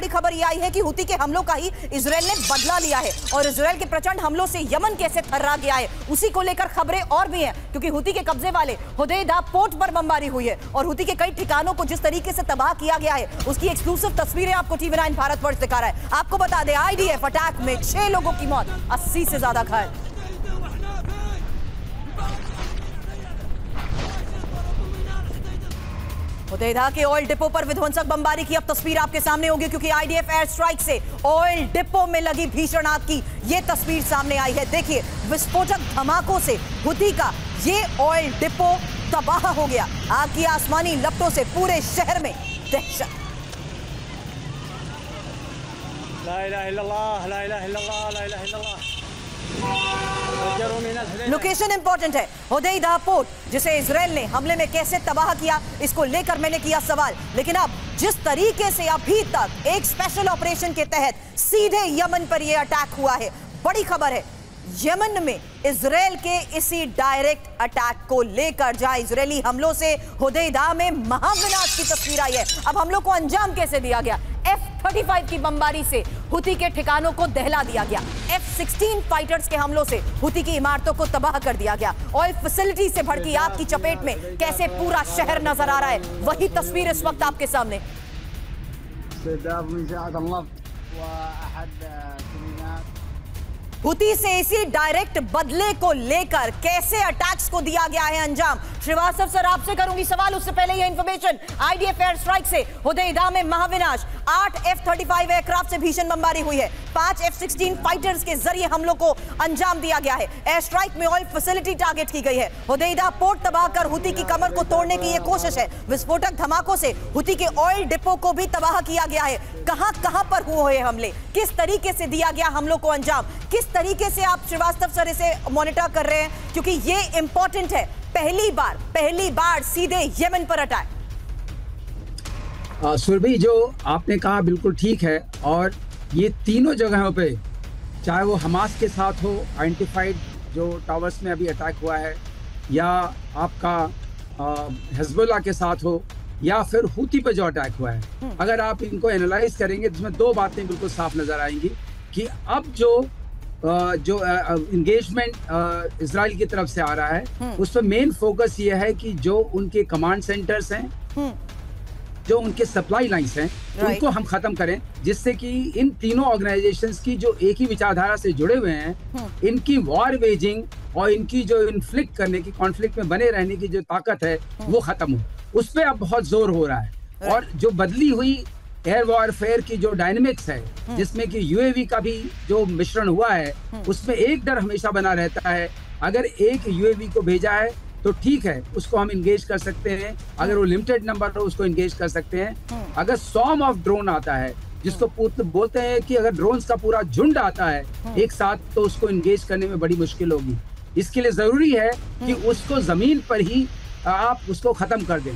बड़ी खबर यह आई है कि हुती के हमलों का ही इजराइल ने बदला लिया है और इजराइल के प्रचंड हमलों से यमन कैसे थर्रा गया है उसी को लेकर खबरें और भी हैं, क्योंकि हुती के कब्जे वाले होदेइदा पोर्ट पर बमबारी हुई है और हुती के कई ठिकानों को जिस तरीके से तबाह किया गया है उसकी एक्सक्लूसिव तस्वीरें आपको TV9 भारतवर्ष दिखा रहा है। आपको बता दें IDF अटैक में 6 लोगों की मौत, 80 से ज्यादा घायल। होदेइदा के ऑयल डिपो पर विध्वंसक बमबारी की अब तस्वीर आपके सामने होगी, क्योंकि IDF एयर स्ट्राइक से ऑयल डिपो में लगी भीषण आग की ये तस्वीर सामने आई है। देखिए, विस्फोटक धमाकों से हुती का ये ऑयल डिपो तबाह हो गया। आग की आसमानी लपटों से पूरे शहर में दहशत। ला इलाहा इल्लल्लाह, ला इलाहा इल्लल्लाह, ला इलाहा इल्लल्लाह। लोकेशन इंपॉर्टेंट है। होदेइदा पोर्ट जिसे इजराइल ने हमले में कैसे तबाह किया इसको लेकर मैंने किया सवाल, लेकिन अब जिस तरीके से अभी तक एक स्पेशल ऑपरेशन के तहत सीधे यमन पर यह अटैक हुआ है, बड़ी खबर है। यमन में इजराइल के इसी डायरेक्ट अटैक को लेकर जहां इजरायली हमलों से होदेइदा में महाविनाश की तस्वीर आई है, अब हमलों को अंजाम कैसे दिया गया। F-35 की बमबारी से हुती के ठिकानों को दहला दिया गया। F-16 फाइटर्स के हमलों से हुती की इमारतों को तबाह कर दिया गया। ऑयल फैसिलिटी से भड़की आग की चपेट में कैसे पूरा शहर नजर आ रहा है, वही तस्वीर इस वक्त आपके सामने। हुती से इसी डायरेक्ट बदले को लेकर कैसे अटैक्स को दिया गया है अंजाम। श्रीवास्तव सर, आपसे करूंगी सवाल, उससे पहले यह इंफॉर्मेशन, IDF एयर स्ट्राइक से होदेइदा में महाविनाश, 8 F-35 एयरक्राफ्ट से भीषण बमबारी हुई है, 5 F-16 फाइटर्स के जरिए हमलों को अंजाम दिया गया है। एयर स्ट्राइक में ऑयल फैसिलिटी टारगेट की गई है। होदेइदा पोर्ट तबाह कर हुती की कमर को तोड़ने की यह कोशिश है। विस्फोटक धमाकों से हुती के ऑयल डिपो को भी तबाह किया गया है। कहां पर हुए हमले, किस तरीके से दिया गया हमलों को अंजाम, किस तरीके से आप श्रीवास्तव सर इसे मॉनिटर कर रहे हैं, क्योंकि ये इंपॉर्टेंट है। पहली बार सीधे यमन पर अटैक। सुरभि, जो आपने कहा बिल्कुल ठीक है, और ये तीनों जगहों पे, चाहे वो हमास के साथ हो, आइडेंटिफाइड जो टावर्स में अभी अटैक हुआ है, या आपका हिजबुल्लाह के साथ हो, या फिर हुती पे जो अटैक हुआ है, अगर आप इनको एनालाइज करेंगे तो इसमें दो बातें बिल्कुल साफ नजर आएंगी कि अब जो इंगेजमेंट इजराइल की तरफ से आ रहा है उस पर मेन फोकस ये है कि जो उनके कमांड सेंटर्स हैं, जो उनके सप्लाई लाइंस हैं, उनको हम खत्म करें, जिससे कि इन तीनों ऑर्गेनाइजेशंस की जो एक ही विचारधारा से जुड़े हुए हैं, इनकी वॉर वेजिंग और इनकी जो इन्फ्लिक्ट करने की, कॉन्फ्लिक्ट में बने रहने की जो ताकत है वो खत्म हो। उस पर अब बहुत जोर हो रहा है। और जो बदली हुई एयर वॉरफेयर की जो डायनेमिक्स है, जिसमें कि UAV का भी जो मिश्रण हुआ है, उसमें एक डर हमेशा बना रहता है। अगर एक UAV को भेजा है तो ठीक है, उसको हम इंगेज कर सकते हैं, अगर वो लिमिटेड नंबर हो उसको इंगेज कर सकते हैं। अगर स्वॉर्म ऑफ ड्रोन आता है, जिसको बोलते हैं कि अगर ड्रोन्स का पूरा झुंड आता है एक साथ, तो उसको इंगेज करने में बड़ी मुश्किल होगी। इसके लिए जरूरी है कि उसको जमीन पर ही आप उसको खत्म कर दें।